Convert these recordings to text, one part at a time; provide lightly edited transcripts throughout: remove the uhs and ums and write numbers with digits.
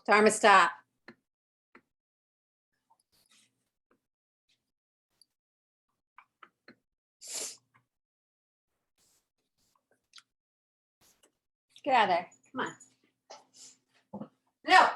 Timer stop. Get out of there. Come on. No.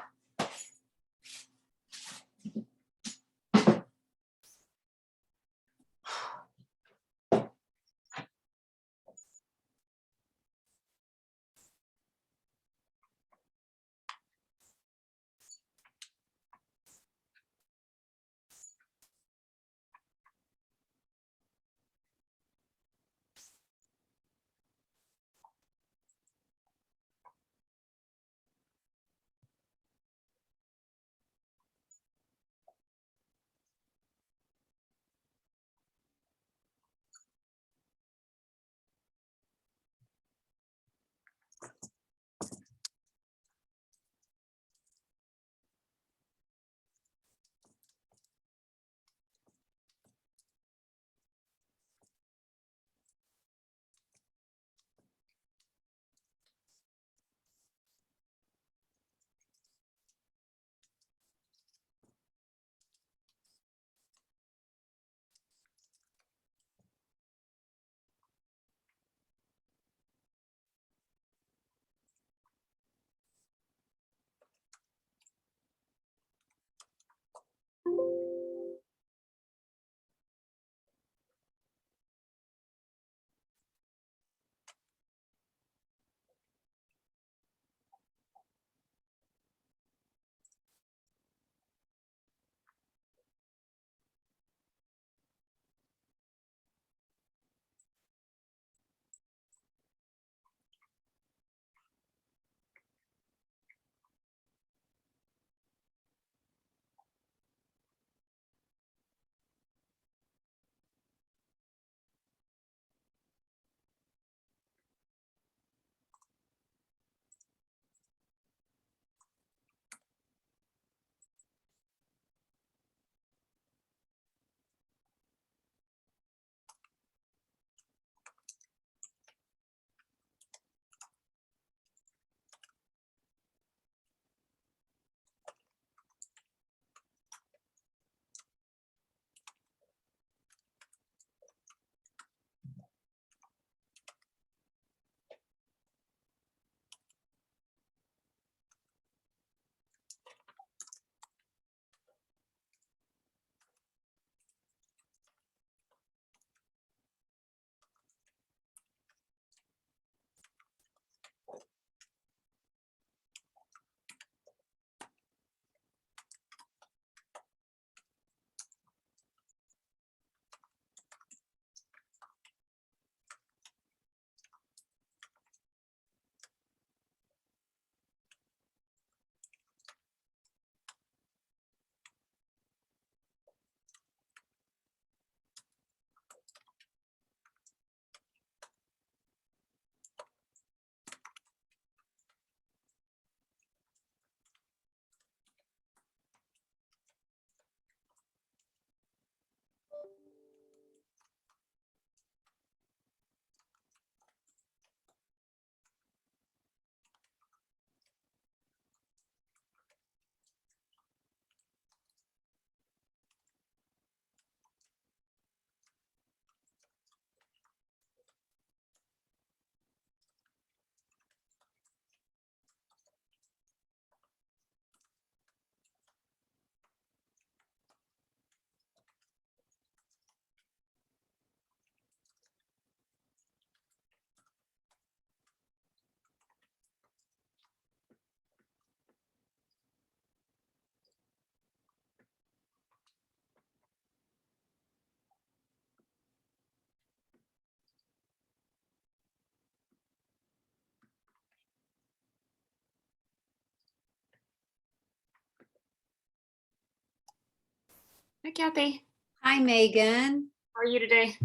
Hi, Kathy. Hi, Megan. How are you today?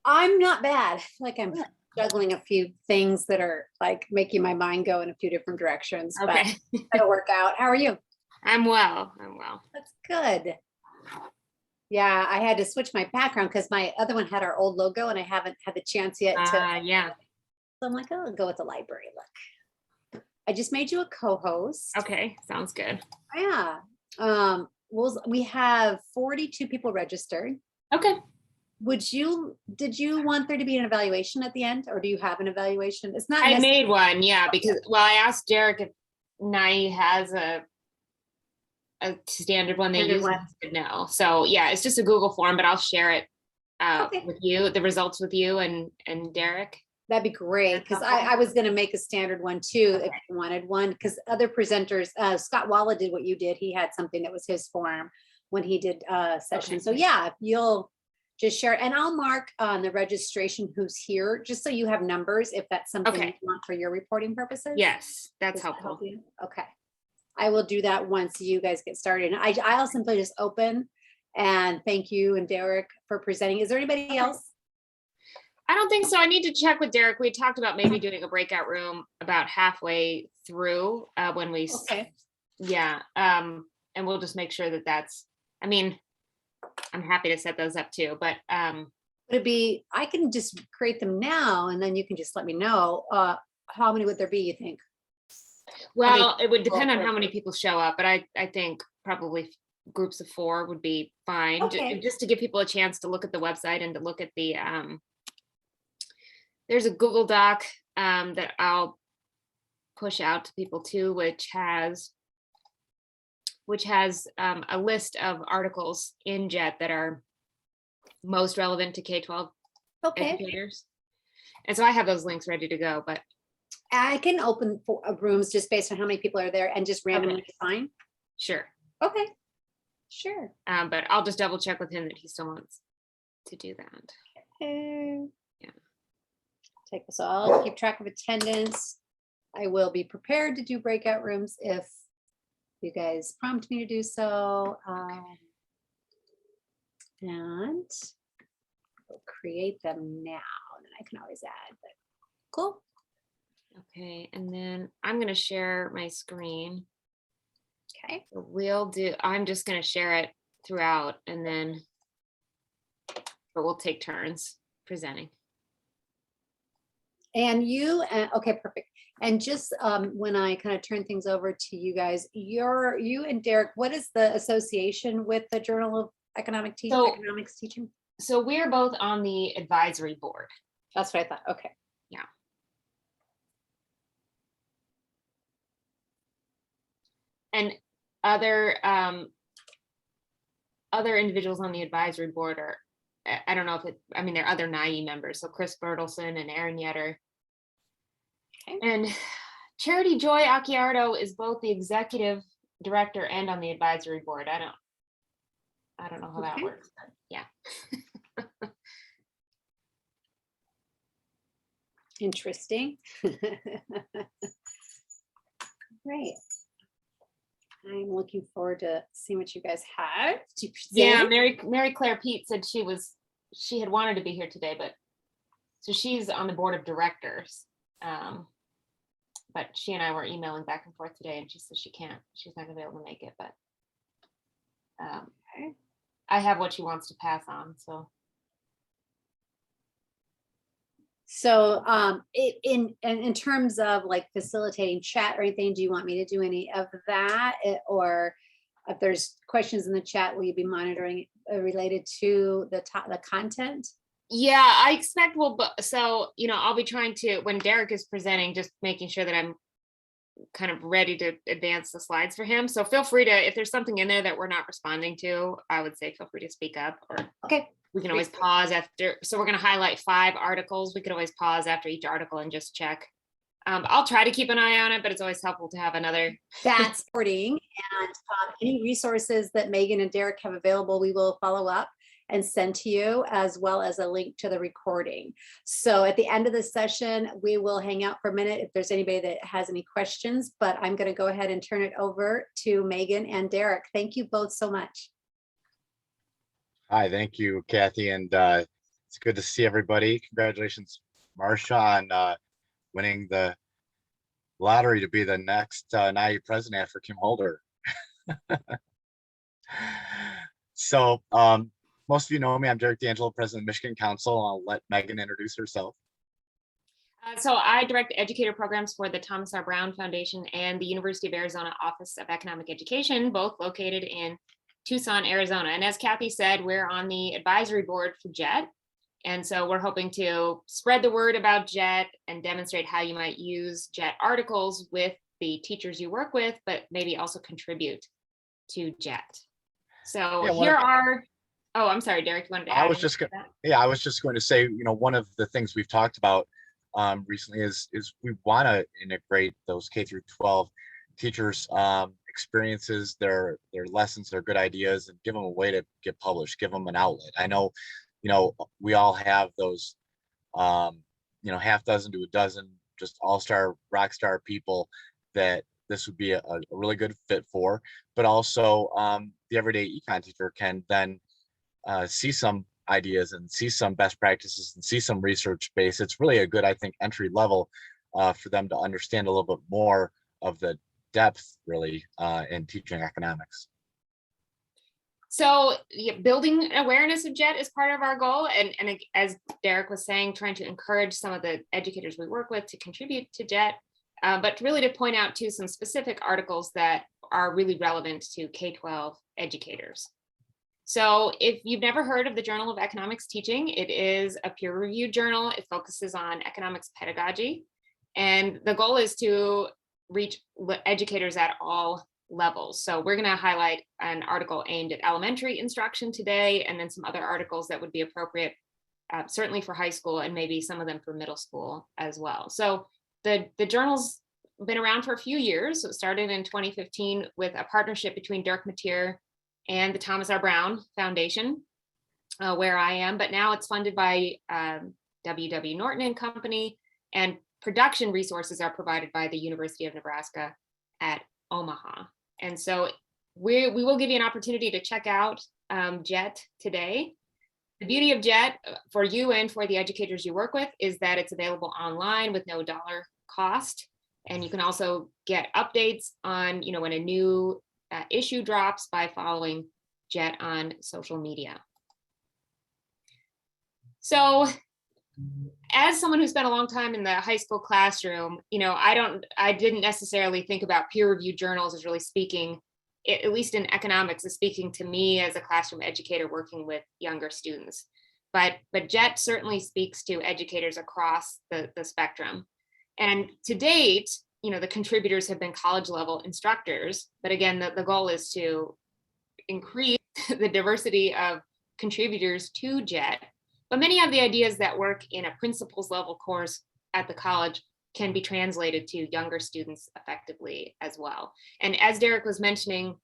I'm not bad. I feel like I'm juggling a few things that are like making my mind go in a few different directions, Okay. but it'll work out. How are you? I'm well. I'm well. That's good. Yeah, I had to switch my background because my other one had our old logo and I haven't had the chance yet to. Yeah. So I'm like, oh, I'll go with the library look. I just made you a co-host. Okay, sounds good. Yeah. We have 42 people registered. Okay. Did you want there to be an evaluation at the end, or do you have an evaluation? It's not I necessary. made one, yeah, because, well, I asked Derek if NAEE has a standard one they Standard use. one. And he said no. So yeah, it's just a Google form, but I'll share it Okay. with you, the results with you and Derek. That'd be great, because helpful. I was going to make a standard one too, if you wanted one, because other presenters, Scott Walla did what you did. He had something that was his form when he did session. Okay. So yeah, if you'll just share, and I'll mark on the registration who's here, just so you have numbers if that's something Okay. you want for your reporting purposes. Yes, that's Does that help helpful. you? Okay. I will do that once you guys get started. And I'll simply just open and thank you and Derek for presenting. Is there anybody else? I don't think so. I need to check with Derek. We talked about maybe doing a breakout room about halfway through when we, Okay. yeah. And we'll just make sure that that's, I mean, I'm happy to set those up too, but Would it be, I can just create them now and then you can just let me know. How many would there be, you think? well, it would people depend on are- how many people show up, but I think probably groups of 4 would be fine. Okay. Just to give people a chance to look at the website and to look at the there's a Google Doc that I'll push out to people too, which has a list of articles in JET that are most relevant to K-12 Okay. educators. And so I have those links ready to go, but I can open rooms just based on how many people are there and just randomly assign. sure. Okay. Sure. But I'll just double check with him that he still wants to do that. Okay. Yeah. So I'll keep track of attendance. I will be prepared to do breakout rooms if you guys prompt me to do so. And we'll create them now, and then I can always add, but cool. Okay, and then I'm gonna share my screen. Okay. I'm just gonna share it throughout and then, but we'll take turns presenting. And you, okay, perfect. And just when I kind of turn things over to you guys, you and Derek, what is the association with the Journal of Economics Teaching? So we're both on the advisory board. That's what I thought. Okay. Yeah. And other individuals on the advisory board are, I don't know if there are other NAEE members. So Chris Bertelson and Aaron Yetter. Okay. And Charity Joy Acciardo is both the executive director and on the advisory board. I don't know how that Okay. works, but yeah. Interesting. Great. I'm looking forward to seeing what you guys have to present. Yeah, Mary Claire Pete said she had wanted to be here today, but so she's on the board of directors. But she and I were emailing back and forth today, and she says she's not gonna be able to make it, but Okay. I have what she wants to pass on, so. So in terms of like facilitating chat or anything, do you want me to do any of that? Or if there's questions in the chat, will you be monitoring related to the content? Yeah, I expect so, I'll be trying to, when Derek is presenting, just making sure that I'm kind of ready to advance the slides for him. So feel free to, if there's something in there that we're not responding to, I would say feel free to speak up, or okay. We can always pause after. So we're going to highlight 5 articles. We could always pause after each article and just check. I'll try to keep an eye on it, but it's always helpful to have another. That's supporting, and any resources that Megan and Derek have available, we will follow up and send to you, as well as a link to the recording. So at the end of the session, we will hang out for a minute if there's anybody that has any questions, but I'm going to go ahead and turn it over to Megan and Derek. Thank you both so much. Hi, thank you, Kathy, and it's good to see everybody. Congratulations, Marsha, on winning the lottery to be the next NAEE president after Kim Holder. So most of you know me. I'm Derek D'Angelo, president of Michigan Council. I'll let Megan introduce herself. So I direct educator programs for the Thomas R. Brown Foundation and the University of Arizona Office of Economic Education, both located in Tucson, Arizona. And as Kathy said, we're on the advisory board for JET. And so we're hoping to spread the word about JET and demonstrate how you might use JET articles with the teachers you work with, but maybe also contribute to JET. So Yeah, here are, oh, I'm sorry, Derek, you wanted to add I was just going to say, one of the things we've talked about recently is we want to integrate those K through 12 teachers experiences, their lessons, their good ideas, and give them a way to get published, give them an outlet. I know, we all have those, half dozen to a dozen just all-star rock star people that this would be a really good fit for, but also the everyday econ teacher can then see some ideas and see some best practices and see some research base. It's really a good, I think, entry level for them to understand a little bit more of the depth really in teaching economics. So building awareness of JET is part of our goal. And as Derek was saying, trying to encourage some of the educators we work with to contribute to JET, but really to point out to some specific articles that are really relevant to K-12 educators. So if you've never heard of the Journal of Economics Teaching, it is a peer-reviewed journal. It focuses on economics pedagogy. And the goal is to reach educators at all levels. So we're going to highlight an article aimed at elementary instruction today, and then some other articles that would be appropriate, certainly for high school, and maybe some of them for middle school as well. So the journal's been around for a few years. So it started in 2015 with a partnership between Dirk Mateer and the Thomas R. Brown Foundation, where I am, but now it's funded by W.W. Norton and Company, and production resources are provided by the University of Nebraska at Omaha. And so we will give you an opportunity to check out JET today. The beauty of JET for you and for the educators you work with is that it's available online with no dollar cost. And you can also get updates on, when a new issue drops by following JET on social media. So as someone who spent a long time in the high school classroom, I didn't necessarily think about peer-reviewed journals as really speaking, at least in economics, as speaking to me as a classroom educator working with younger students. But JET certainly speaks to educators across the spectrum. And to date, the contributors have been college level instructors, but again, the goal is to increase the diversity of contributors to JET. But many of the ideas that work in a principles level course at the college can be translated to younger students effectively as well. And as Derek was mentioning,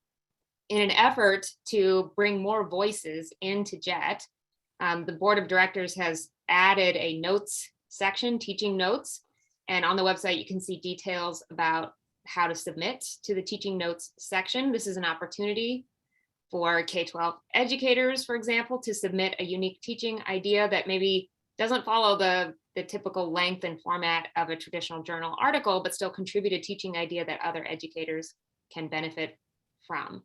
in an effort to bring more voices into JET, the board of directors has added a notes section, teaching notes. And on the website, you can see details about how to submit to the teaching notes section. This is an opportunity for K-12 educators, for example, to submit a unique teaching idea that maybe doesn't follow the typical length and format of a traditional journal article, but still contribute a teaching idea that other educators can benefit from.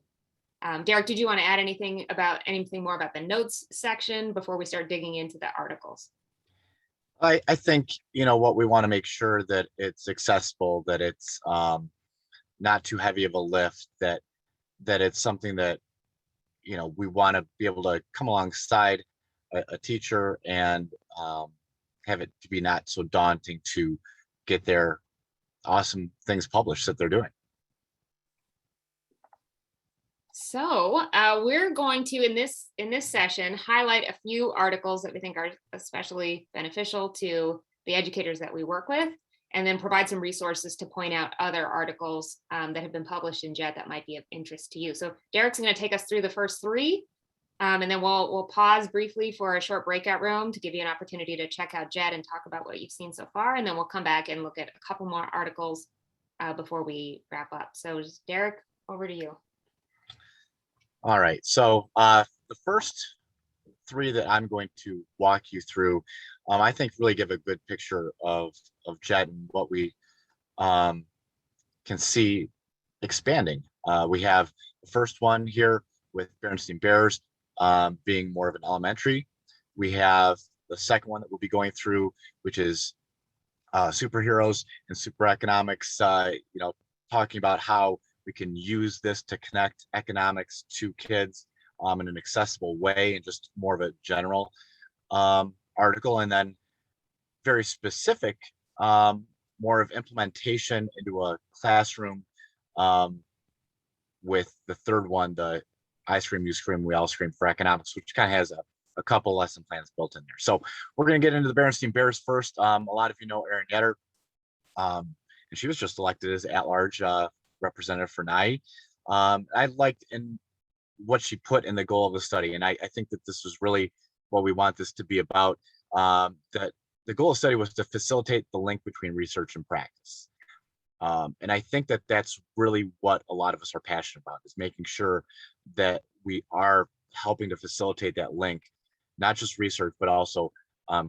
Derek, did you want to add anything more about the notes section before we start digging into the articles? I think, what we want to make sure that it's accessible, that it's not too heavy of a lift, that it's something that, we want to be able to come alongside a teacher and have it to be not so daunting to get their awesome things published that they're doing. So we're going to, in this session, highlight a few articles that we think are especially beneficial to the educators that we work with, and then provide some resources to point out other articles that have been published in JET that might be of interest to you. So Derek's going to take us through the first three, and then we'll pause briefly for a short breakout room to give you an opportunity to check out JET and talk about what you've seen so far, and then we'll come back and look at a couple more articles before we wrap up. So Derek, over to you. All right, so the first three that I'm going to walk you through, I think really give a good picture of JET and what we can see expanding. We have the first one here with Berenstain Bears being more of an elementary. We have the second one that we'll be going through, which is superheroes and super economics, talking about how we can use this to connect economics to kids in an accessible way, and just more of a general article. And then very specific, more of implementation into a classroom, with the third one, the I Scream, You Scream, We All Scream for economics, which kind of has a couple lesson plans built in there. So we're going to get into the Berenstein Bears first. A lot of you know Erin Yetter, and she was just elected as at-large representative for NAEE. I liked in what she put in the goal of the study, and I think that this was really what we want this to be about. That the goal of the study was to facilitate the link between research and practice. And I think that that's really what a lot of us are passionate about, is making sure that we are helping to facilitate that link, not just research, but also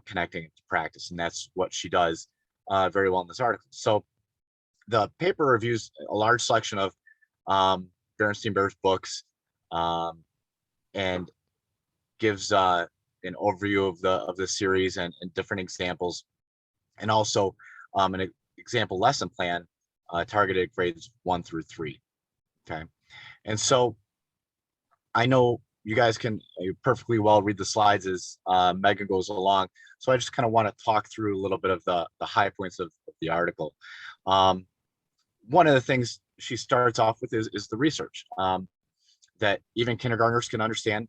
connecting it to practice. And that's what she does very well in this article. So the paper reviews a large selection of Berenstein Bears books, and gives an overview of the series and different examples, and also an example lesson plan targeted grades 1 through 3. Okay, and so I know you guys can perfectly well read the slides as Megan goes along, so I just kind of want to talk through a little bit of the high points of the article. One of the things she starts off with is the research, that even kindergartners can understand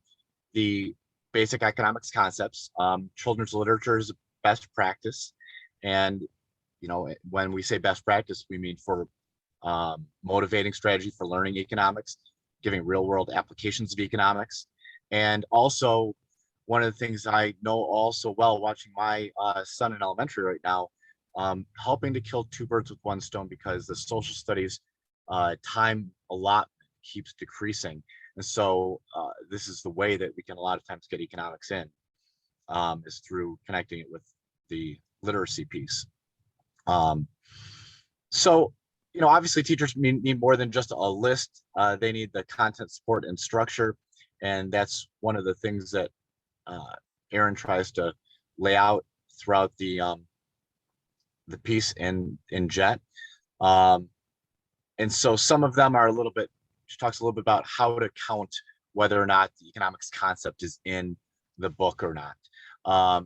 the basic economics concepts. Children's literature is best practice, and when we say best practice, we mean for motivating strategy for learning economics, giving real world applications of economics. And also, one of the things I know also well, watching my son in elementary right now, helping to kill two birds with one stone, because the social studies time allotment keeps decreasing. And so this is the way that we can a lot of times get economics in, is through connecting it with the literacy piece. So, obviously teachers need more than just a list. They need the content, support, and structure. And that's one of the things that Erin tries to lay out throughout the piece in JET. And so some of them are a little bit, she talks a little bit about how to count whether or not the economics concept is in the book or not.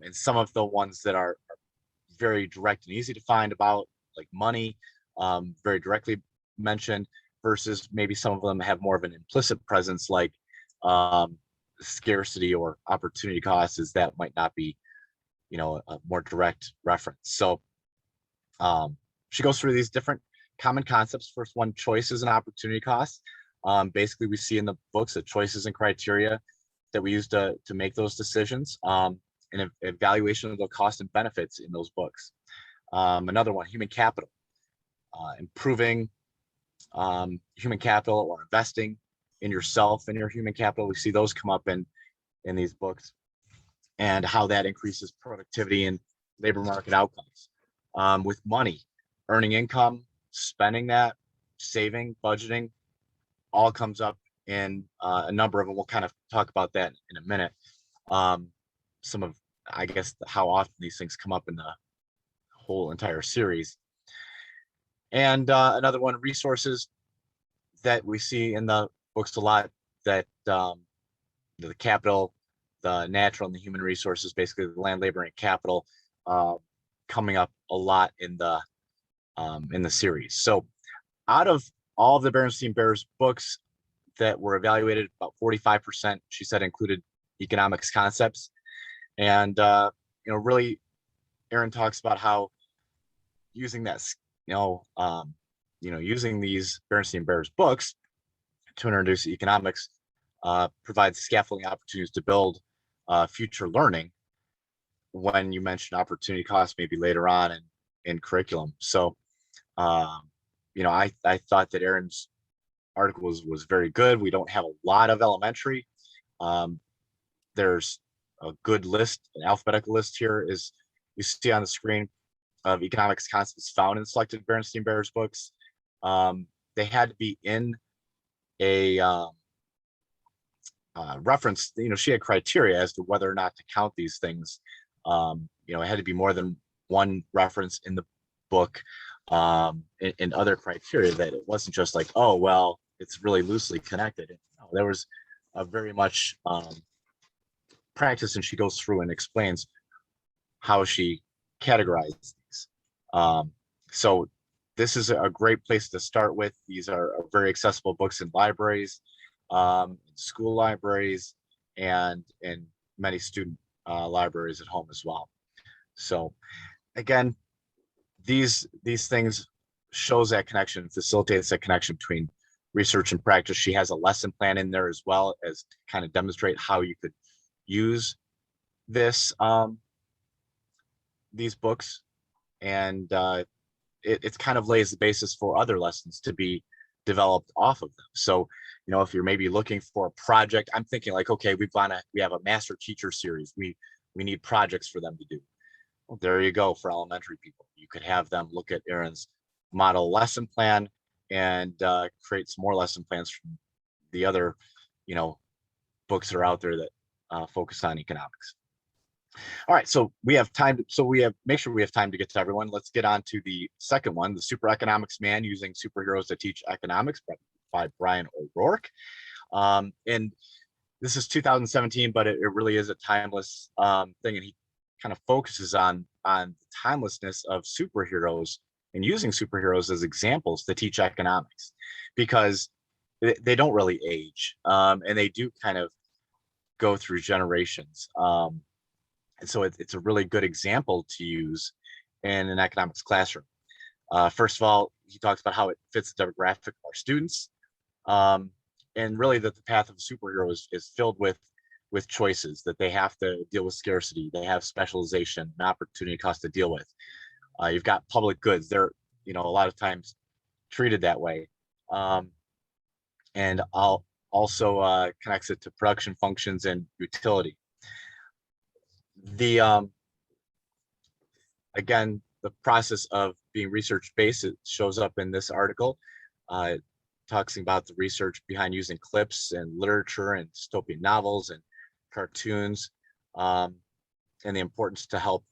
And some of the ones that are very direct and easy to find about, like money, very directly mentioned, versus maybe some of them have more of an implicit presence, like scarcity or opportunity costs, that might not be, a more direct reference. So she goes through these different common concepts. First one, choices and opportunity costs. Basically, we see in the books the choices and criteria that we use to make those decisions, and evaluation of the cost and benefits in those books. Another one, human capital. Improving human capital or investing in yourself and your human capital. We see those come up in these books, and how that increases productivity and labor market outcomes. With money, earning income, spending that, saving, budgeting, all comes up in a number of them. We'll kind of talk about that in a minute. Some of, I guess, how often these things come up in the whole entire series. And another one, resources, that we see in the books a lot, that the capital, the natural and the human resources, basically the land, labor, and capital, coming up a lot in the series. So out of all of the Berenstein Bears books that were evaluated, about 45%, she said, included economics concepts. And really, Erin talks about how using that, using these Berenstein Bears books to introduce economics provides scaffolding opportunities to build future learning, when you mention opportunity costs maybe later on in curriculum. So, I thought that Erin's article was very good. We don't have a lot of elementary. There's a good list, an alphabetical list here, is you see on the screen, of economics concepts found in selected Berenstein Bears books. They had to be in a reference. She had criteria as to whether or not to count these things. It had to be more than one reference in the book and other criteria, that it wasn't just like, oh, well, it's really loosely connected. No, there was a very much practice, and she goes through and explains how she categorized these. So this is a great place to start with. These are very accessible books in libraries, school libraries, and in many student libraries at home as well. So again, these things shows that connection, facilitates that connection between research and practice. She has a lesson plan in there as well, as to kind of demonstrate how you could use this these books, and it kind of lays the basis for other lessons to be developed off of them. So, you know, if you're maybe looking for a project, I'm thinking like, okay, we have a master teacher series. We need projects for them to do. Well, there you go. For elementary people, you could have them look at Erin's model lesson plan and create some more lesson plans from the other, you know, books that are out there that focus on economics. All right, so we have time. Make sure we have time to get to everyone. Let's get on to the second one, the Super Economics Man Using Superheroes to Teach Economics by Brian O'Rourke. And this is 2017, but it really is a timeless thing. And he kind of focuses on the timelessness of superheroes and using superheroes as examples to teach economics, because they don't really age, and they do kind of go through generations. And so it's a really good example to use in an economics classroom. First of all, he talks about how it fits the demographic of our students, and really that the path of a superhero is filled with choices, that they have to deal with scarcity, they have specialization and opportunity cost to deal with. You've got public goods. They're, you know, a lot of times treated that way. And I'll also connects it to production functions and utility. Again, the process of being research-based, it shows up in this article. Talking about the research behind using clips and literature and dystopian novels and cartoons, and the importance to help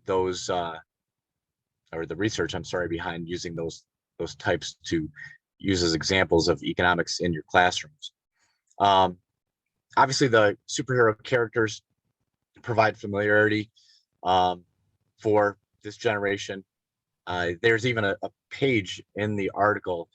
those, or the research, I'm sorry, behind using those types to use as examples of economics in your classrooms. Obviously, the superhero characters provide familiarity for this generation. There's even a page in the article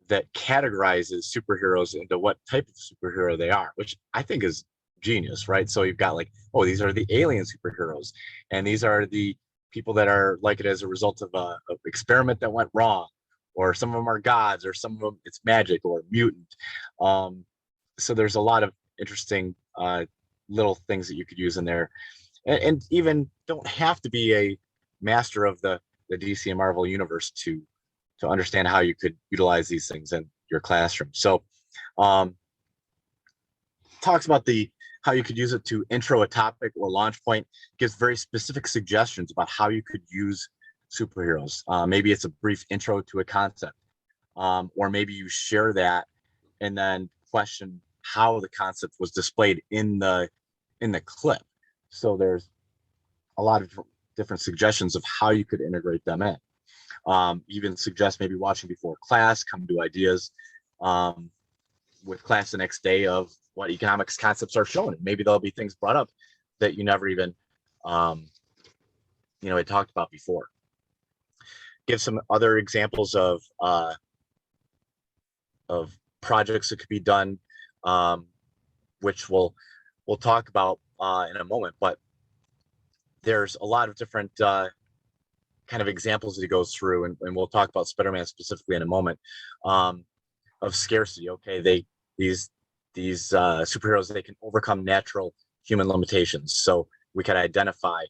that categorizes superheroes into what type of superhero they are, which I think is genius, right? So you've got like, oh, these are the alien superheroes, and these are the people that are like it as a result of a experiment that went wrong, or some of them are gods, or some of them it's magic or mutant. So there's a lot of interesting little things that you could use in there, and even don't have to be a master of the DC and Marvel universe to understand how you could utilize these things in your classroom. So talks about how you could use it to intro a topic or launch point, gives very specific suggestions about how you could use superheroes. Maybe it's a brief intro to a concept, or maybe you share that and then question how the concept was displayed in the clip. So there's a lot of different suggestions of how you could integrate them in. Even suggest maybe watching before class, come to ideas with class the next day of what economics concepts are shown. Maybe there'll be things brought up that you never even had talked about before. Give some other examples of projects that could be done, which we'll talk about in a moment. But there's a lot of different kind of examples that he goes through, and we'll talk about Spider-Man specifically in a moment, of scarcity. Okay, these superheroes, they can overcome natural human limitations. So we could identify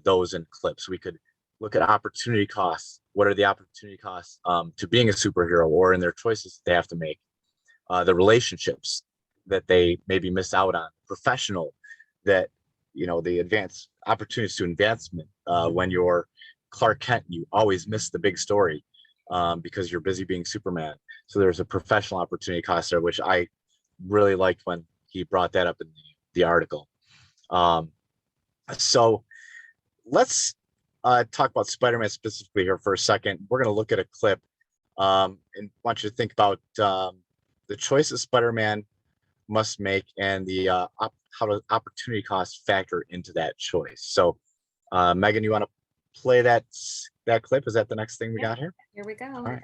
those in clips. We could look at opportunity costs. What are the opportunity costs to being a superhero, or in their choices they have to make? The relationships that they maybe miss out on, professional, that, the advanced opportunities to advancement. When you're Clark Kent, you always miss the big story because you're busy being Superman. So there's a professional opportunity cost there, which I really liked when he brought that up in the article. So let's talk about Spider-Man specifically here for a second. We're going to look at a clip and want you to think about the choices Spider-Man must make and the how the opportunity cost factor into that choice. So, Megan, you want to play that clip? Is that the next thing we got here? Here we go. All right.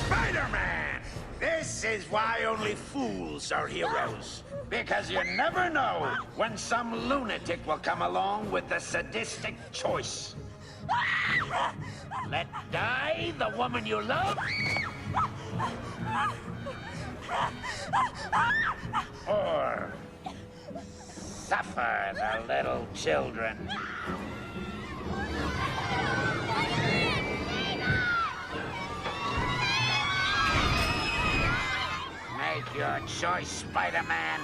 Spider-Man! This is why only fools are heroes. Because you never know when some lunatic will come along with the sadistic choice. Let die the woman you love, or suffer the little children. Make your choice, Spider-Man,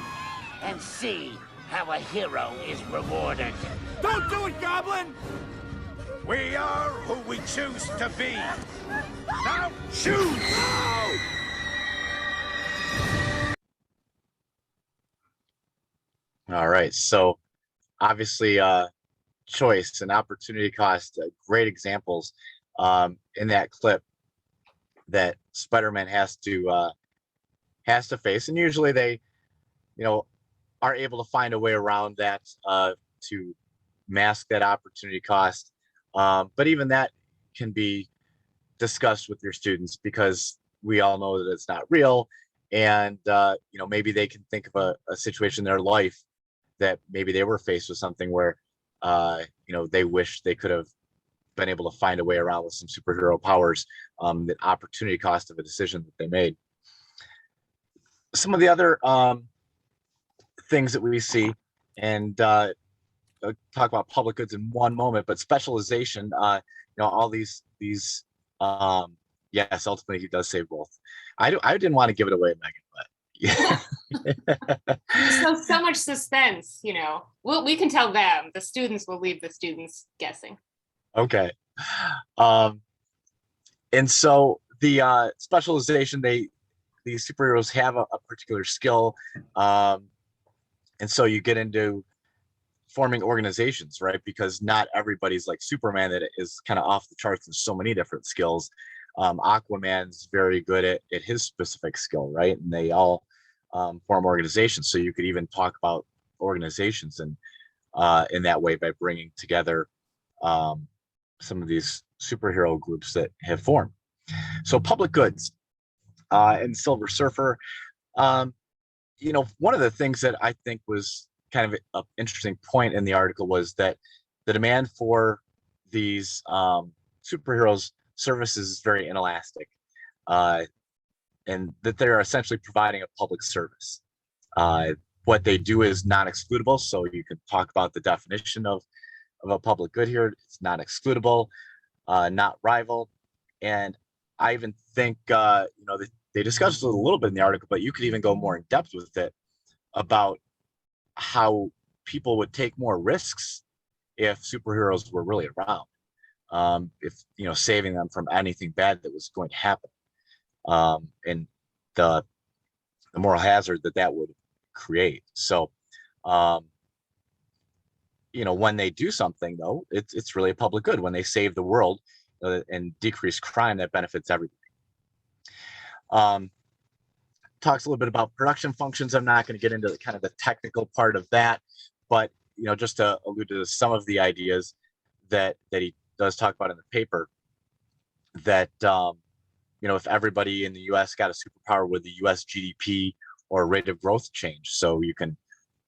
and see how a hero is rewarded. Don't do it, Goblin! We are who we choose to be. Now choose! All right. So, obviously, choice and opportunity cost, great examples in that clip that Spider-Man has to face, and usually they, are able to find a way around that to mask that opportunity cost. But even that can be discussed with your students because we all know that it's not real, and maybe they can think of a situation in their life that maybe they were faced with something where they wish they could have been able to find a way around with some superhero powers, the opportunity cost of a decision that they made. Some of the other things that we see, and I'll talk about public goods in one moment, but specialization, all these yes, ultimately he does say both. I didn't want to give it away, Megan, but yeah. So much suspense, we can tell them. The students will leave the students guessing. Okay. And so the specialization, these superheroes have a particular skill. And so you get into forming organizations, right? Because not everybody's like Superman that is kind of off the charts in so many different skills. Aquaman's very good at his specific skill, right? And they all form organizations. So you could even talk about organizations and in that way by bringing together some of these superhero groups that have formed. So public goods and Silver Surfer. One of the things that I think was kind of an interesting point in the article was that the demand for these superheroes services is very inelastic, and that they're essentially providing a public service. What they do is non-excludable, so you can talk about the definition of a public good here. It's non-excludable, not rival, and I even think they discussed it a little bit in the article, but you could even go more in depth with it about how people would take more risks if superheroes were really around, if saving them from anything bad that was going to happen, and the moral hazard that would create. So when they do something, though, it's really a public good. When they save the world and decrease crime, that benefits everybody. Talks a little bit about production functions. I'm not going to get into kind of the technical part of that, but just to allude to some of the ideas that he does talk about in the paper, that if everybody in the U.S. got a superpower, would the U.S. GDP or rate of growth change? So you can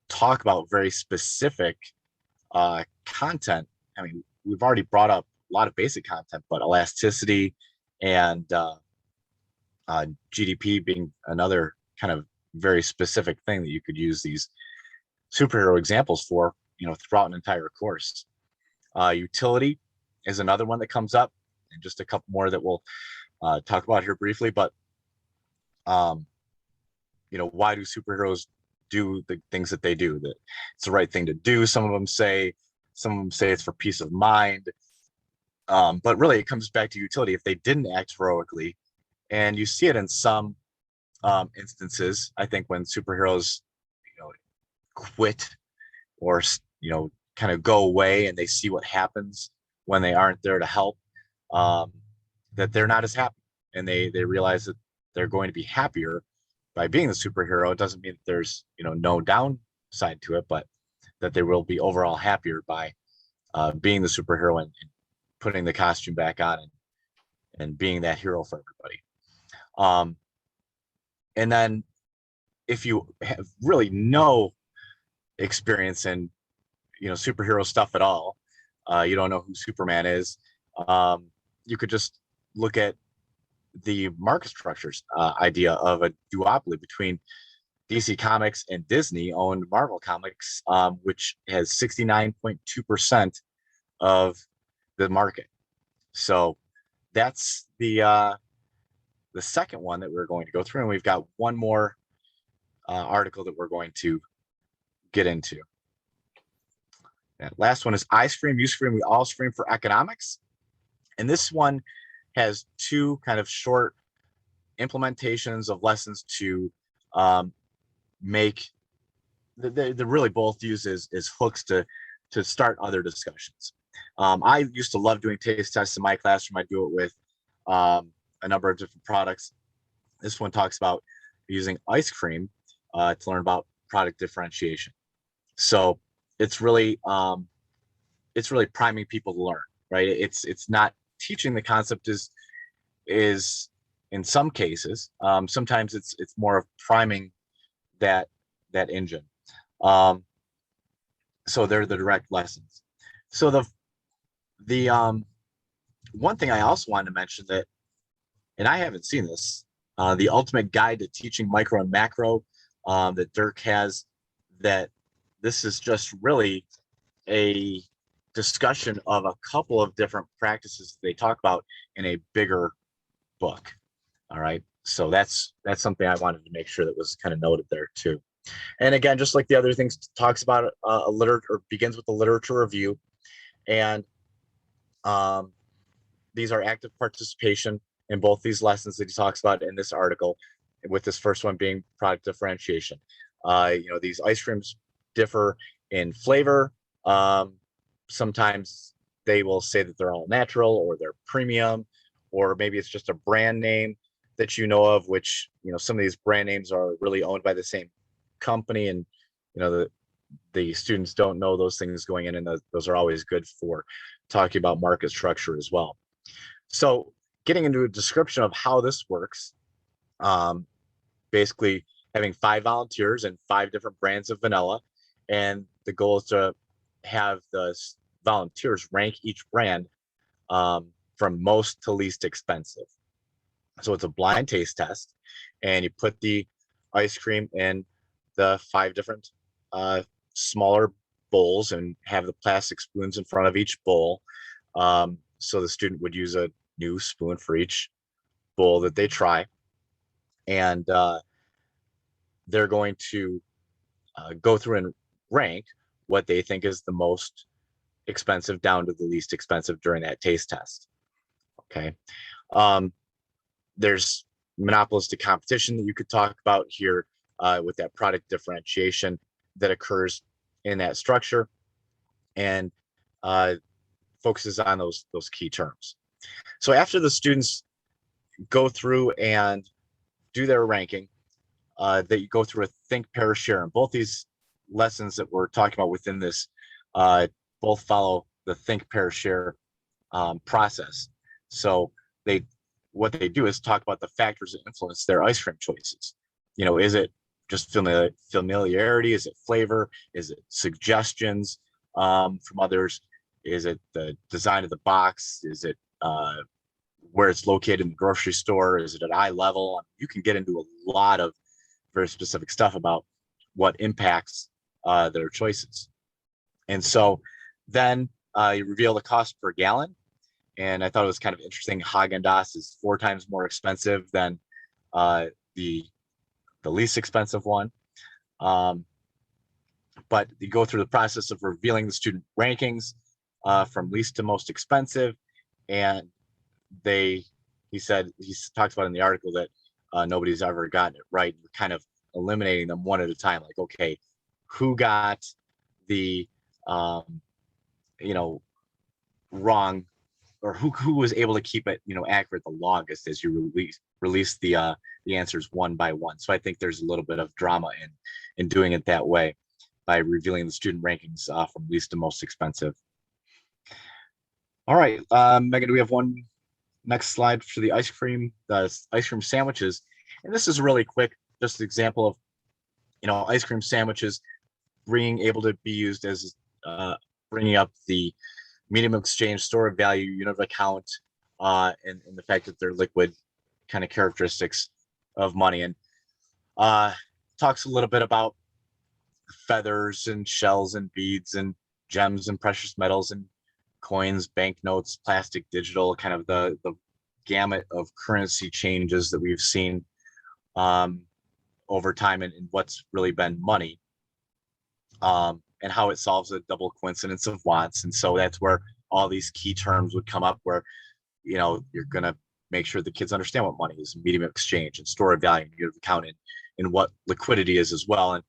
talk about very specific content. I mean, we've already brought up a lot of basic content, but elasticity and GDP being another kind of very specific thing that you could use these superhero examples for, throughout an entire course. Utility is another one that comes up, and just a couple more that we'll talk about here briefly. But why do superheroes do the things that they do, that it's the right thing to do. Some of them say it's for peace of mind. But really it comes back to utility. If they didn't act heroically, and you see it in some instances, I think when superheroes, quit or, kind of go away and they see what happens when they aren't there to help, that they're not as happy, and they realize that they're going to be happier by being the superhero. It doesn't mean that there's, no downside to it, but that they will be overall happier by being the superhero and putting the costume back on and being that hero for everybody. And then if you have really no experience in, superhero stuff at all, you don't know who Superman is, you could just look at the market structures idea of a duopoly between DC Comics and Disney owned Marvel Comics, which has 69.2% of the market. So that's the second one that we're going to go through, and we've got one more article that we're going to get into. That last one is I scream, you scream, we all scream for economics. And this one has two kind of short implementations of lessons to make they really both use as hooks to start other discussions. I used to love doing taste tests in my classroom. I do it with a number of different products. This one talks about using ice cream to learn about product differentiation. So it's really priming people to learn, right? It's not teaching the concept is in some cases. Sometimes it's more of priming that engine. So they're the direct lessons. So the one thing I also wanted to mention that, and I haven't seen this, the ultimate guide to teaching micro and macro that Dirk has, that this is just really a discussion of a couple of different practices they talk about in a bigger book. All right. So that's something I wanted to make sure that was kind of noted there too. And again, just like the other things, talks about begins with a literature review. And these are active participation in both these lessons that he talks about in this article, with this first one being product differentiation. These ice creams differ in flavor. Sometimes they will say that they're all natural or they're premium, or maybe it's just a brand name that you know of, which, some of these brand names are really owned by the same company, and the students don't know those things going in, and those are always good for talking about market structure as well. So getting into a description of how this works, basically having 5 volunteers and 5 different brands of vanilla, and the goal is to have the volunteers rank each brand from most to least expensive. So it's a blind taste test, and you put the ice cream in the 5 different smaller bowls and have the plastic spoons in front of each bowl. So the student would use a new spoon for each bowl that they try. And they're going to go through and rank what they think is the most expensive down to the least expensive during that taste test. Okay. There's monopolistic competition that you could talk about here with that product differentiation that occurs in that structure, and focuses on those key terms. So after the students go through and do their ranking, that you go through a think, pair, share. And both these lessons that we're talking about within this both follow the think, pair, share process. So what they do is talk about the factors that influence their ice cream choices. Is it just familiarity? Is it flavor? Is it suggestions from others? Is it the design of the box? Is it where it's located in the grocery store? Is it at eye level? You can get into a lot of very specific stuff about what impacts their choices. And so then you reveal the cost per gallon. And I thought it was kind of interesting. Haagen-Dazs is 4 times more expensive than the least expensive one. But you go through the process of revealing the student rankings from least to most expensive. And he talks about in the article that nobody's ever gotten it right. We're kind of eliminating them one at a time. Like, okay, who got the, wrong, or who was able to keep it, accurate the longest as you release the answers one by one. So I think there's a little bit of drama in doing it that way by revealing the student rankings from least to most expensive. All right, Megan, do we have one next slide for the ice cream sandwiches? And this is really quick, just an example of, ice cream sandwiches being able to be used as bringing up the medium of exchange, store of value, unit of account, and the fact that they're liquid kind of characteristics of money. And talks a little bit about feathers and shells and beads and gems and precious metals and coins, banknotes, plastic, digital, kind of the gamut of currency changes that we've seen over time, and what's really been money, and how it solves a double coincidence of wants. And so that's where all these key terms would come up, where you're going to make sure the kids understand what money is, medium of exchange, and store of value, and unit of account, and what liquidity is as well. And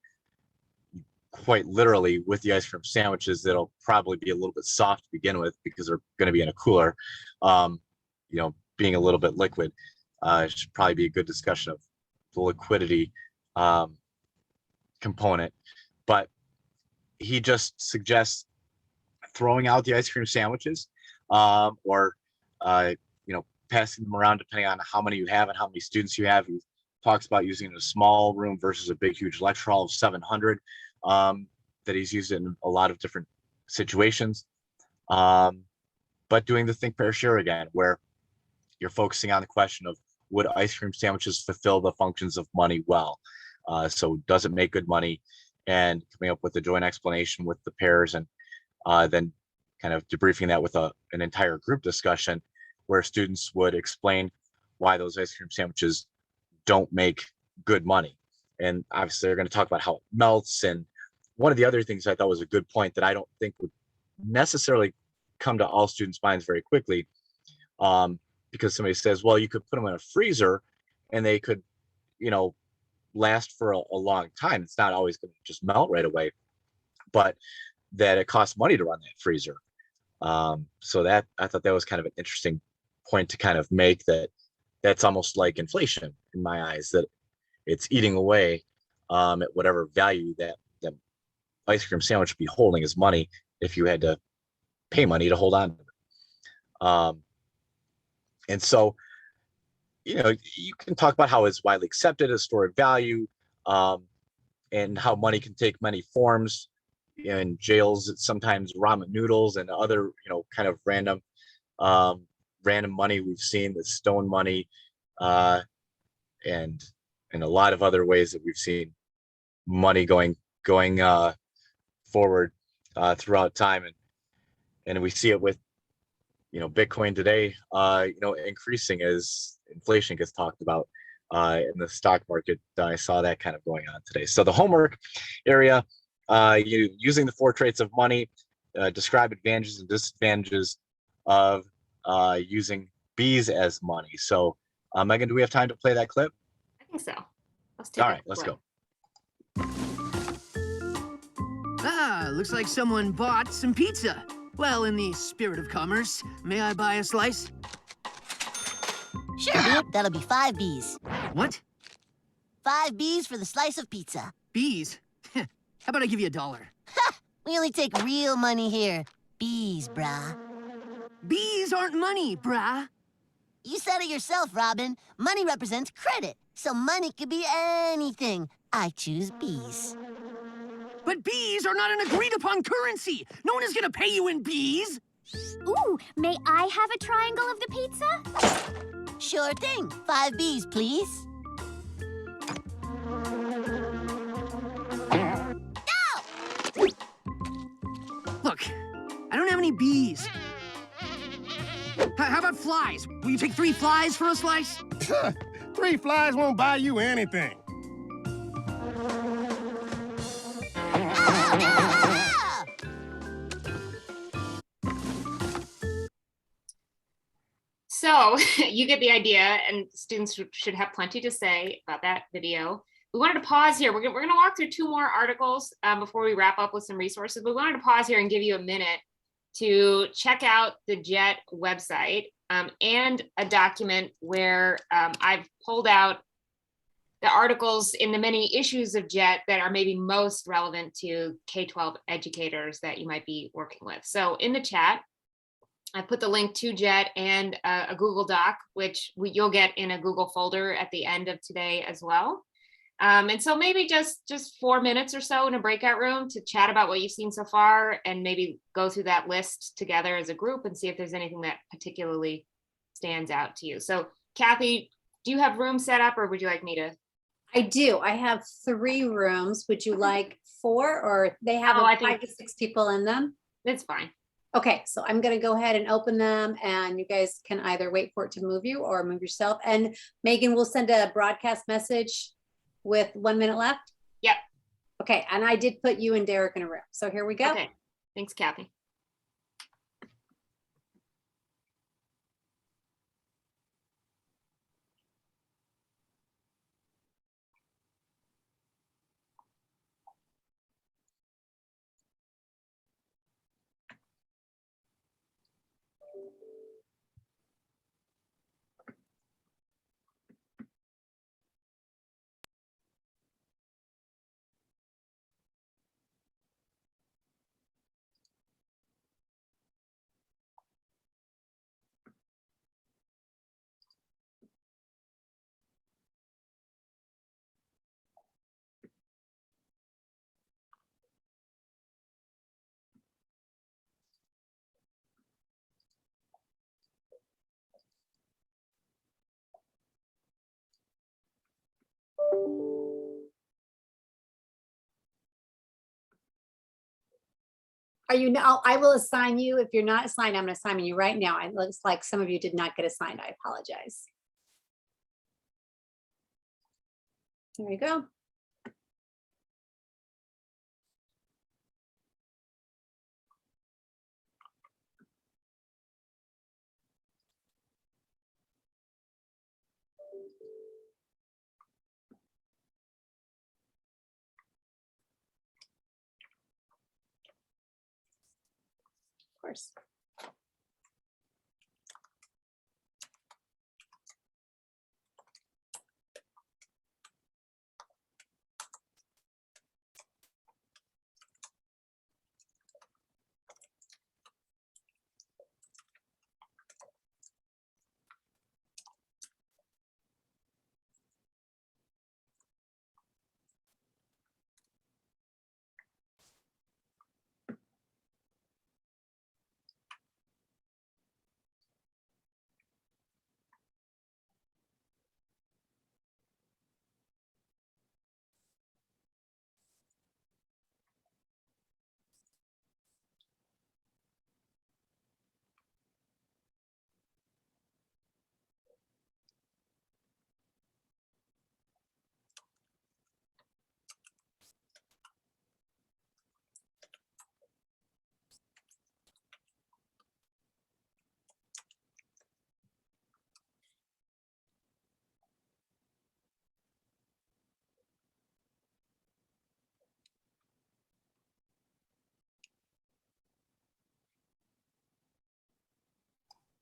quite literally, with the ice cream sandwiches, it'll probably be a little bit soft to begin with because they're going to be in a cooler. Being a little bit liquid, it should probably be a good discussion of the liquidity component. But he just suggests throwing out the ice cream sandwiches, or passing them around depending on how many you have and how many students you have. He talks about using it in a small room versus a big, huge lecture hall of 700. That he's used it in a lot of different situations. But doing the think, pair, share again, where you're focusing on the question of, would ice cream sandwiches fulfill the functions of money well? So does it make good money? And coming up with a joint explanation with the pairs, and then kind of debriefing that with an entire group discussion where students would explain why those ice cream sandwiches don't make good money. And obviously they're going to talk about how it melts. And one of the other things I thought was a good point that I don't think would necessarily come to all students' minds very quickly, because somebody says, well, you could put them in a freezer and they could, last for a long time. It's not always going to just melt right away, but that it costs money to run that freezer. So that, I thought that was kind of an interesting point to kind of make, that's almost like inflation in my eyes, that it's eating away at whatever value that ice cream sandwich would be holding as money if you had to pay money to hold on to it. And so, you can talk about how it's widely accepted as store of value, and how money can take many forms. In jails, it's sometimes ramen noodles and other, kind of random money we've seen, the stone money, and a lot of other ways that we've seen money going forward throughout time, and we see it with Bitcoin today, increasing as inflation gets talked about in the stock market. I saw that kind of going on today. So the homework area, using the 4 traits of money, describe advantages and disadvantages of using bees as money. So Megan, do we have time to play that clip? I think so. All right, let's go. Looks like someone bought some pizza. Well, in the spirit of commerce, may I buy a slice? Sure, dude. That'll be 5 Bs. What? 5 Bs for the slice of pizza. Bees? How about I give you $1? Ha! We only take real money here. Bs, brah. Bees aren't money, brah. You said it yourself, Robin. Money represents credit, so money could be anything. I choose Bs. But bees are not an agreed-upon currency. No one is gonna pay you in bees. Ooh, may I have a triangle of the pizza? Sure thing. 5 Bs, please. No! Look, I don't have any bees. How about flies? Will you take 3 flies for a slice? 3 flies won't buy you anything. So you get the idea, and students should have plenty to say about that video. We wanted to pause here. We're going to walk through 2 more articles before we wrap up with some resources. We wanted to pause here and give you a minute to check out the JET website and a document where I've pulled out the articles in the many issues of JET that are maybe most relevant to K-12 educators that you might be working with. So in the chat, I put the link to JET and a Google Doc, which you'll get in a Google folder at the end of today as well. And so maybe just 4 minutes or so in a breakout room to chat about what you've seen so far, and maybe go through that list together as a group and see if there's anything that particularly stands out to you. So Kathy, do you have room set up, or would you like me to? I do. I have 3 rooms. Would you like 4, or they have I think 5 to 6 people in them? It's fine. Okay, so I'm going to go ahead and open them, and you guys can either wait for it to move you or move yourself. And Megan will send a broadcast message with 1 minute left. Yep. Okay, and I did put you and Derek in a room. So here we go. Okay. Thanks, Kathy. Are you now? I will assign you. If you're not assigned, I'm assigning you right now. It looks like some of you did not get assigned. I apologize. There you go. Of course.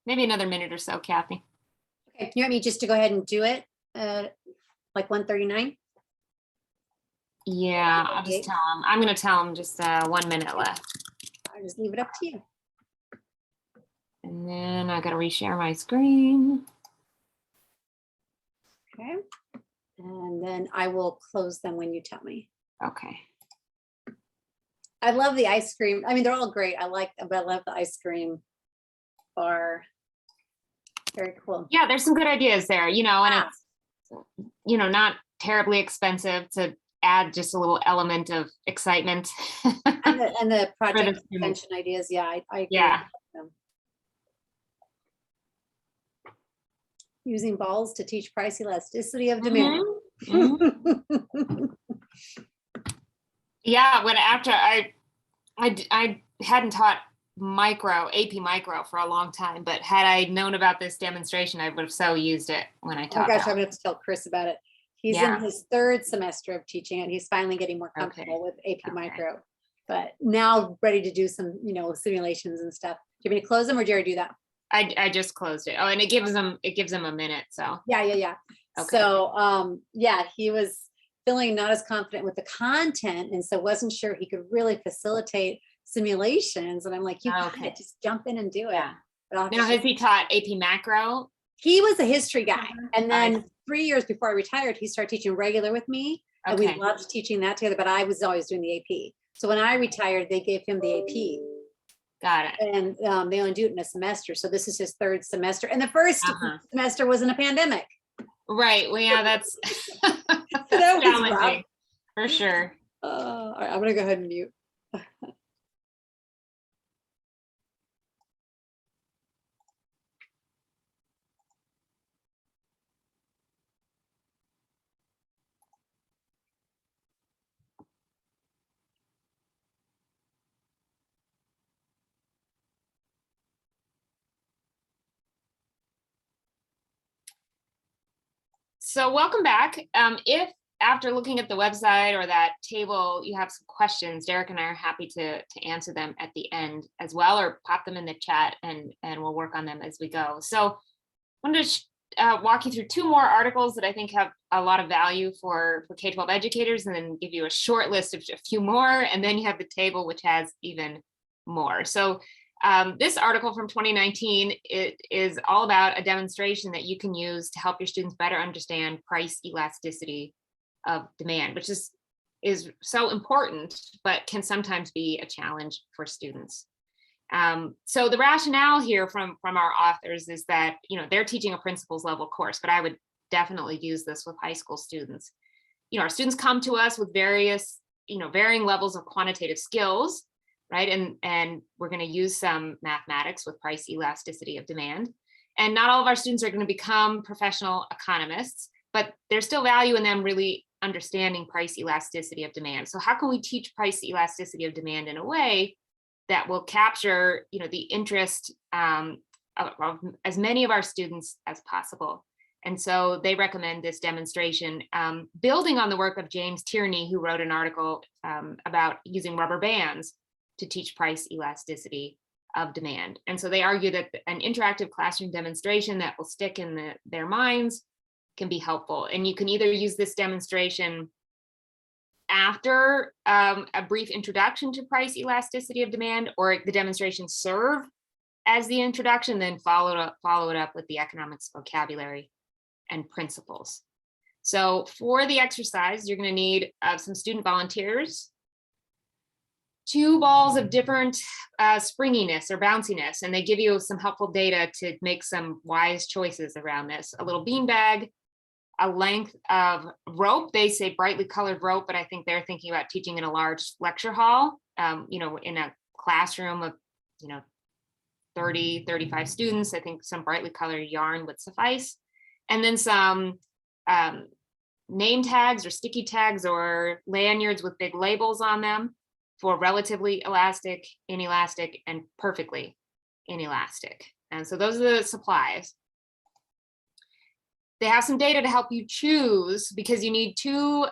Maybe another minute or so, Kathy. Okay, you want me just to go ahead and do it? Like 1:39? Yeah, I'll just tell him. I'm going to tell him just 1 minute left. I'll just leave it up to you. And then I got to reshare my screen. Okay. And then I will close them when you tell me. Okay. I love the ice cream. I mean, they're all great. I love the ice cream bar. Very cool. Yeah, there's some good ideas there, and it's, not terribly expensive to add just a little element of excitement. And the project students. extension ideas. Yeah, I agree Yeah. with them. Using balls to teach price elasticity of demand. Yeah, when after I hadn't taught AP micro for a long time, but had I known about this demonstration, I would have so used it when I Oh my taught gosh, that. I'm gonna have to tell Chris about it. He's Yeah. in his third semester of teaching and he's finally getting more comfortable with AP Okay. micro. But now ready to do some, simulations and stuff. Do you want me to close them or Jerry do that? I just closed it. Oh, and it gives them a minute. So Yeah. Okay. So, yeah, he was feeling not as confident with the content and so wasn't sure he could really facilitate simulations. And I'm like, you got Okay. it, just jump in and do it. Yeah. But I'll have to Now, show- has he taught AP macro? He was a history guy. And I then 3 years before I retired, he started teaching regular with me. And Okay. we loved teaching that together, but I was always doing the AP. So when I retired, they gave him the AP. Got it. And they only do it in a semester. So this is his third semester. And the first Uh-huh. semester was in a pandemic. Right. Well, yeah, that's, That that's was challenging rough. for sure. All right, I'm gonna go ahead and mute. So welcome back. If after looking at the website or that table, you have some questions, Derek and I are happy to answer them at the end as well, or pop them in the chat and we'll work on them as we go. So I wanted to walk you through two more articles that I think have a lot of value for K-12 educators, and then give you a short list of a few more, and then you have the table, which has even more. So this article from 2019, it is all about a demonstration that you can use to help your students better understand price elasticity of demand, which is so important, but can sometimes be a challenge for students. So the rationale here from our authors is that, they're teaching a principles level course, but I would definitely use this with high school students. Our students come to us with various, varying levels of quantitative skills, right? And we're going to use some mathematics with price elasticity of demand. And not all of our students are going to become professional economists, but there's still value in them really understanding price elasticity of demand. So how can we teach price elasticity of demand in a way that will capture, the interest of as many of our students as possible? And so they recommend this demonstration, building on the work of James Tierney, who wrote an article about using rubber bands to teach price elasticity of demand. And so they argue that an interactive classroom demonstration that will stick in their minds can be helpful. And you can either use this demonstration after a brief introduction to price elasticity of demand, or the demonstration serve as the introduction, then follow it up with the economics vocabulary and principles. So for the exercise, you're going to need some student volunteers, 2 balls of different springiness or bounciness, and they give you some helpful data to make some wise choices around this. A little beanbag, a length of rope. They say brightly colored rope, but I think they're thinking about teaching in a large lecture hall, in a classroom of, 30, 35 students. I think some brightly colored yarn would suffice. And then some name tags or sticky tags or lanyards with big labels on them for relatively elastic, inelastic, and perfectly inelastic. And so those are the supplies. They have some data to help you choose, because you need 2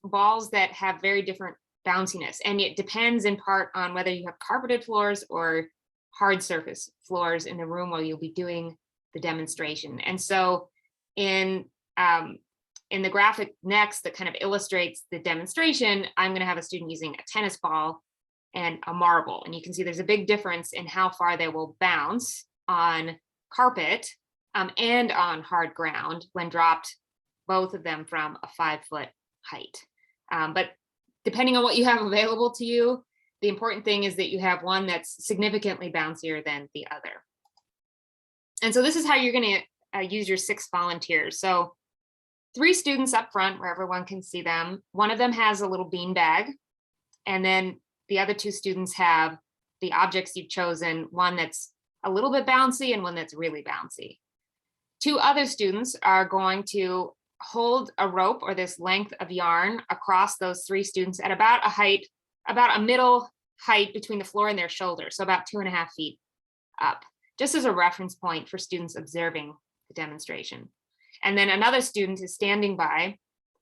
balls that have very different bounciness. And it depends in part on whether you have carpeted floors or hard surface floors in the room while you'll be doing the demonstration. And so in the graphic next that kind of illustrates the demonstration, I'm going to have a student using a tennis ball and a marble. And you can see there's a big difference in how far they will bounce on carpet and on hard ground when dropped, both of them from a 5-foot height. But depending on what you have available to you, the important thing is that you have one that's significantly bouncier than the other. And so this is how you're going to use your 6 volunteers. So 3 students up front where everyone can see them. One of them has a little bean bag, and then the other 2 students have the objects you've chosen, one that's a little bit bouncy and one that's really bouncy. 2 other students are going to hold a rope or this length of yarn across those 3 students at about a height, about a middle height between the floor and their shoulder, so about 2.5 feet up, just as a reference point for students observing the demonstration. And then another student is standing by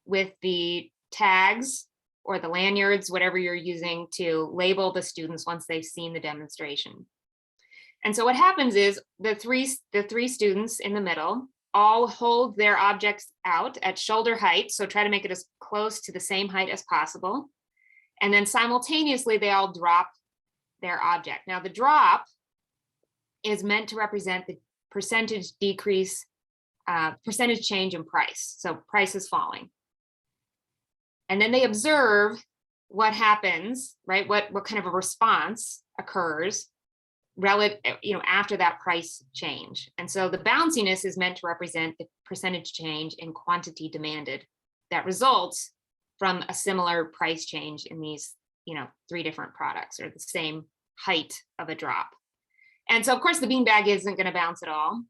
with the tags or the lanyards, whatever you're using to label the students once they've seen the demonstration. And so what happens is the three students in the middle all hold their objects out at shoulder height, so try to make it as close to the same height as possible. And then simultaneously, they all drop their object. Now, the drop is meant to represent the percentage decrease, percentage change in price. So price is falling. And then they observe what happens, right? What kind of a response occurs relative, after that price change. And so the bounciness is meant to represent the percentage change in quantity demanded that results from a similar price change in these, 3 different products, or the same height of a drop. And so of course the beanbag isn't going to bounce at all,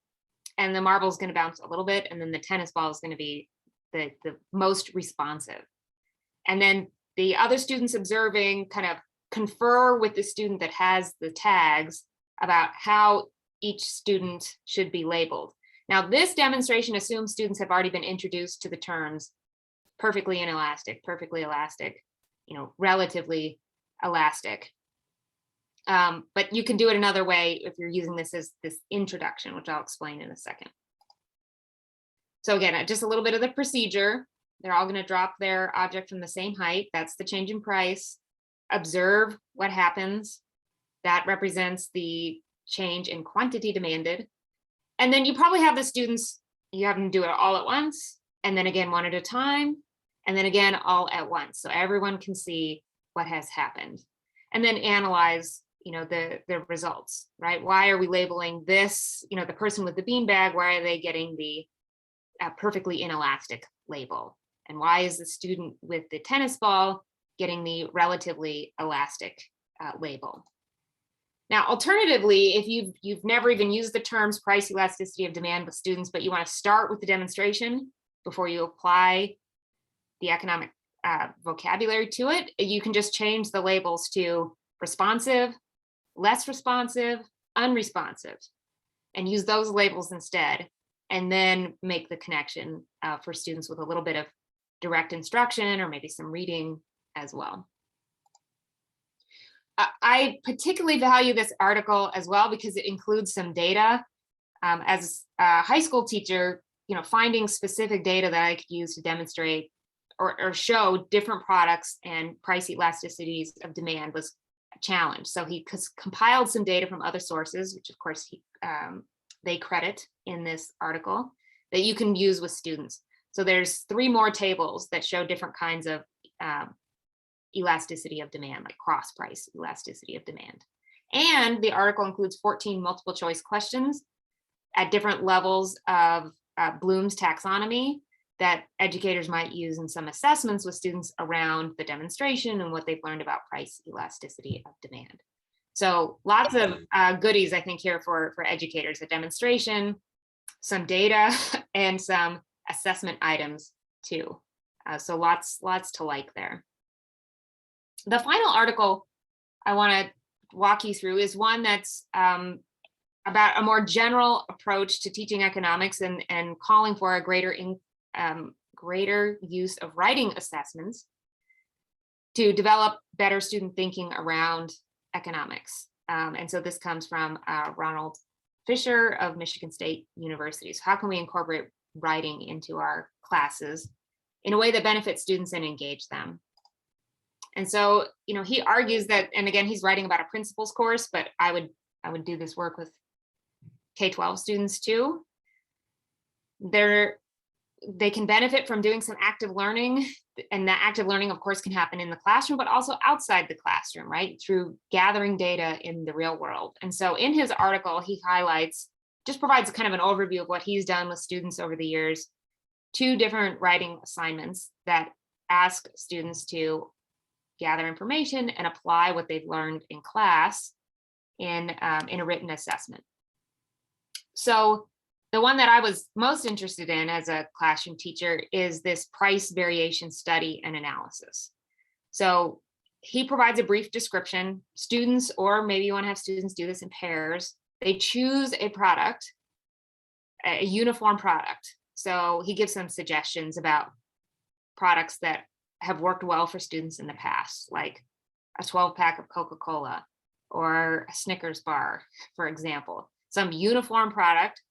and the marble is going to bounce a little bit, and then the tennis ball is going to be the most responsive. And then the other students observing kind of confer with the student that has the tags about how each student should be labeled. Now, this demonstration assumes students have already been introduced to the terms perfectly inelastic, perfectly elastic, relatively elastic. But you can do it another way if you're using this as this introduction, which I'll explain in a second. So again, just a little bit of the procedure. They're all going to drop their object from the same height. That's the change in price. Observe what happens. That represents the change in quantity demanded. And then you probably have the students, you have them do it all at once, and then again one at a time, and then again all at once, so everyone can see what has happened. And then analyze, the results, right? Why are we labeling this, the person with the beanbag, why are they getting the perfectly inelastic label? And why is the student with the tennis ball getting the relatively elastic label? Now, alternatively, if you've never even used the terms price elasticity of demand with students, but you want to start with the demonstration before you apply the economic vocabulary to it, you can just change the labels to responsive, less responsive, unresponsive, and use those labels instead, and then make the connection for students with a little bit of direct instruction or maybe some reading as well. I particularly value this article as well because it includes some data. As a high school teacher, finding specific data that I could use to demonstrate or show different products and price elasticities of demand was a challenge. So he compiled some data from other sources, which of course they credit in this article, that you can use with students. So there's 3 more tables that show different kinds of elasticity of demand, like cross price elasticity of demand. And the article includes 14 multiple choice questions at different levels of Bloom's taxonomy that educators might use in some assessments with students around the demonstration and what they've learned about price elasticity of demand. So lots of goodies, I think, here for educators: a demonstration, some data, and some assessment items too. So lots to like there. The final article I want to walk you through is one that's about a more general approach to teaching economics and calling for a greater use of writing assessments to develop better student thinking around economics. And so this comes from Ronald Fisher of Michigan State University. So how can we incorporate writing into our classes in a way that benefits students and engage them? And so, he argues that, and again, he's writing about a principles course, but I would do this work with K-12 students too. They can benefit from doing some active learning, and that active learning, of course, can happen in the classroom, but also outside the classroom, right? Through gathering data in the real world. And so in his article, he provides kind of an overview of what he's done with students over the years, 2 different writing assignments that ask students to gather information and apply what they've learned in class in a written assessment. So the one that I was most interested in as a classroom teacher is this price variation study and analysis. So he provides a brief description. Students, or maybe you want to have students do this in pairs, they choose a product, a uniform product. So he gives them suggestions about products that have worked well for students in the past, like a 12-pack of Coca-Cola or a Snickers bar, for example, some uniform product.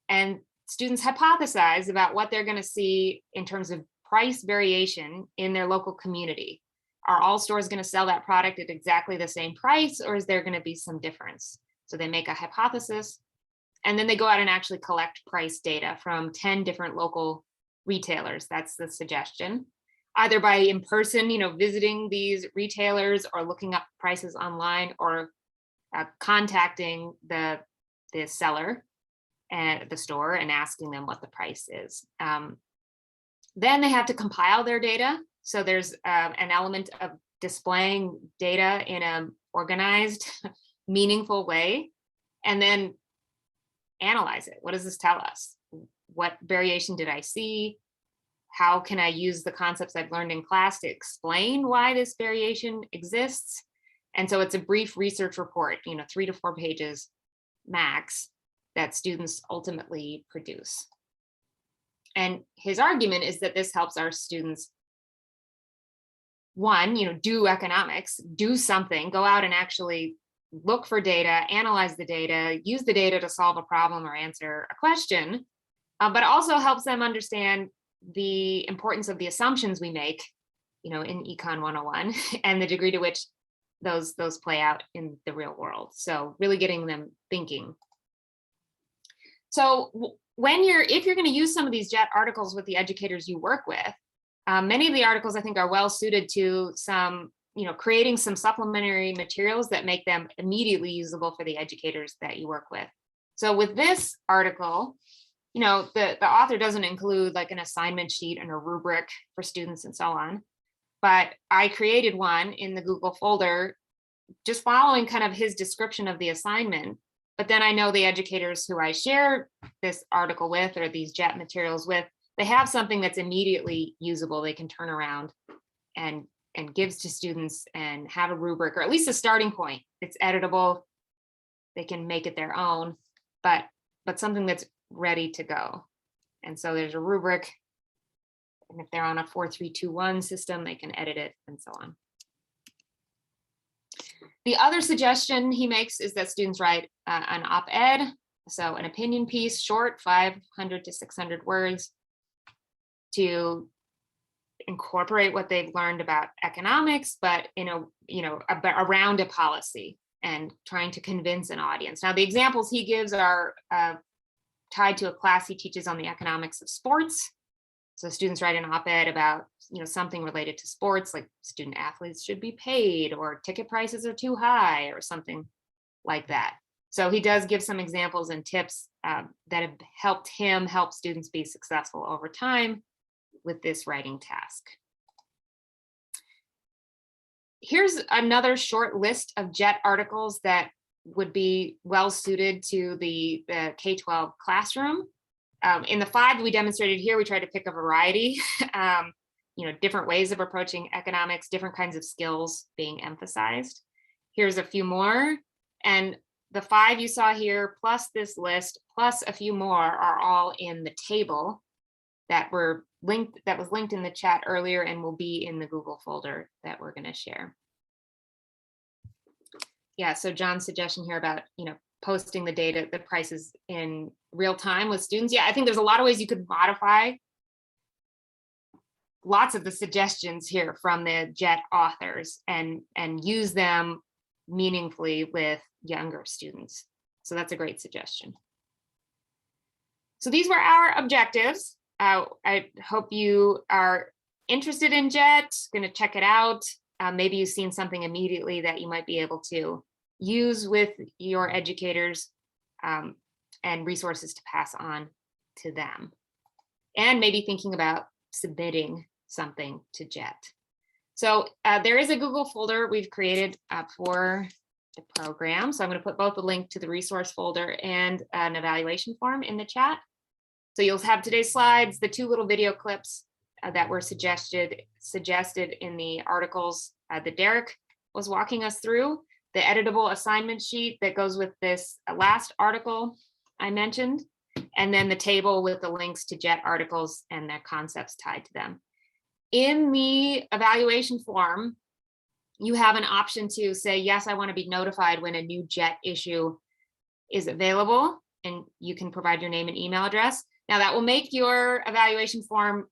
And students hypothesize about what they're going to see in terms of price variation in their local community. Are all stores going to sell that product at exactly the same price, or is there going to be some difference? So they make a hypothesis, and then they go out and actually collect price data from 10 different local retailers. That's the suggestion. Either by in person, visiting these retailers, or looking up prices online, or contacting the seller at the store and asking them what the price is. Then they have to compile their data. So there's an element of displaying data in an organized, meaningful way, and then analyze it. What does this tell us? What variation did I see? How can I use the concepts I've learned in class to explain why this variation exists? And so it's a brief research report, 3 to 4 pages max, that students ultimately produce. And his argument is that this helps our students, one, do economics, do something, go out and actually look for data, analyze the data, use the data to solve a problem or answer a question, but also helps them understand the importance of the assumptions we make, in Econ 101, and the degree to which those play out in the real world. So really getting them thinking. So if you're going to use some of these JET articles with the educators you work with, many of the articles I think are well suited to some, creating some supplementary materials that make them immediately usable for the educators that you work with. So with this article, the author doesn't include like an assignment sheet and a rubric for students and so on, but I created one in the Google folder just following kind of his description of the assignment. But then I know the educators who I share this article with, or these JET materials with, they have something that's immediately usable. They can turn around and gives to students and have a rubric, or at least a starting point. It's editable. They can make it their own, but something that's ready to go. And so there's a rubric. And if they're on a 4-3-2-1 system, they can edit it and so on. The other suggestion he makes is that students write an op-ed, so an opinion piece, short, 500 to 600 words, to incorporate what they've learned about economics, but around a policy and trying to convince an audience. Now, the examples he gives are tied to a class he teaches on the economics of sports. So students write an op-ed about something related to sports, like student athletes should be paid, or ticket prices are too high, or something like that. So he does give some examples and tips that have helped him help students be successful over time with this writing task. Here's another short list of JET articles that would be well suited to the K-12 classroom. In the 5 we demonstrated here, we tried to pick a variety, different ways of approaching economics, different kinds of skills being emphasized. Here's a few more. And the 5 you saw here, plus this list, plus a few more, are all in the table that was linked in the chat earlier and will be in the Google folder that we're going to share. Yeah, so John's suggestion here about, posting the data, the prices in real time with students. Yeah, I think there's a lot of ways you could modify lots of the suggestions here from the JET authors and use them meaningfully with younger students. So that's a great suggestion. So these were our objectives. I hope you are interested in JET, going to check it out. Maybe you've seen something immediately that you might be able to use with your educators, and resources to pass on to them. And maybe thinking about submitting something to JET. So there is a Google folder we've created for the program. So I'm going to put both the link to the resource folder and an evaluation form in the chat. So you'll have today's slides, the 2 little video clips that were suggested in the articles that Derek was walking us through, the editable assignment sheet that goes with this last article I mentioned, and then the table with the links to JET articles and their concepts tied to them. In the evaluation form, you have an option to say, yes, I want to be notified when a new JET issue is available, and you can provide your name and email address. Now that will make your evaluation form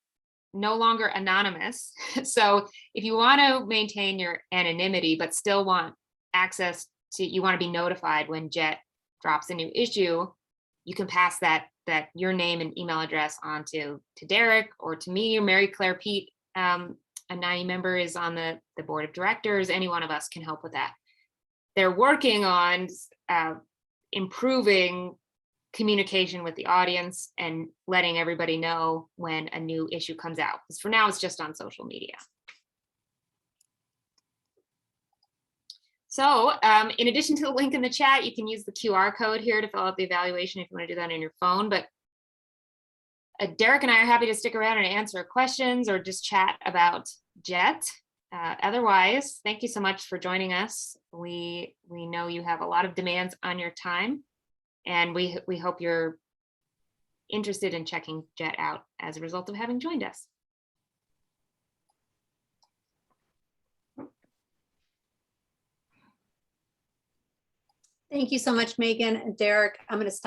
no longer anonymous. So if you want to maintain your anonymity, but still want access to, you want to be notified when JET drops a new issue, you can pass that your name and email address on to Derek or to me or Mary Claire Pete. A NAEE member is on the board of directors. Any one of us can help with that. They're working on improving communication with the audience and letting everybody know when a new issue comes out. Because for now, it's just on social media. So in addition to the link in the chat, you can use the QR code here to fill out the evaluation if you want to do that on your phone. But Derek and I are happy to stick around and answer questions or just chat about JET. Otherwise, thank you so much for joining us. We know you have a lot of demands on your time, and we hope you're interested in checking JET out as a result of having joined us. Thank you so much, Megan and Derek. I'm going to stop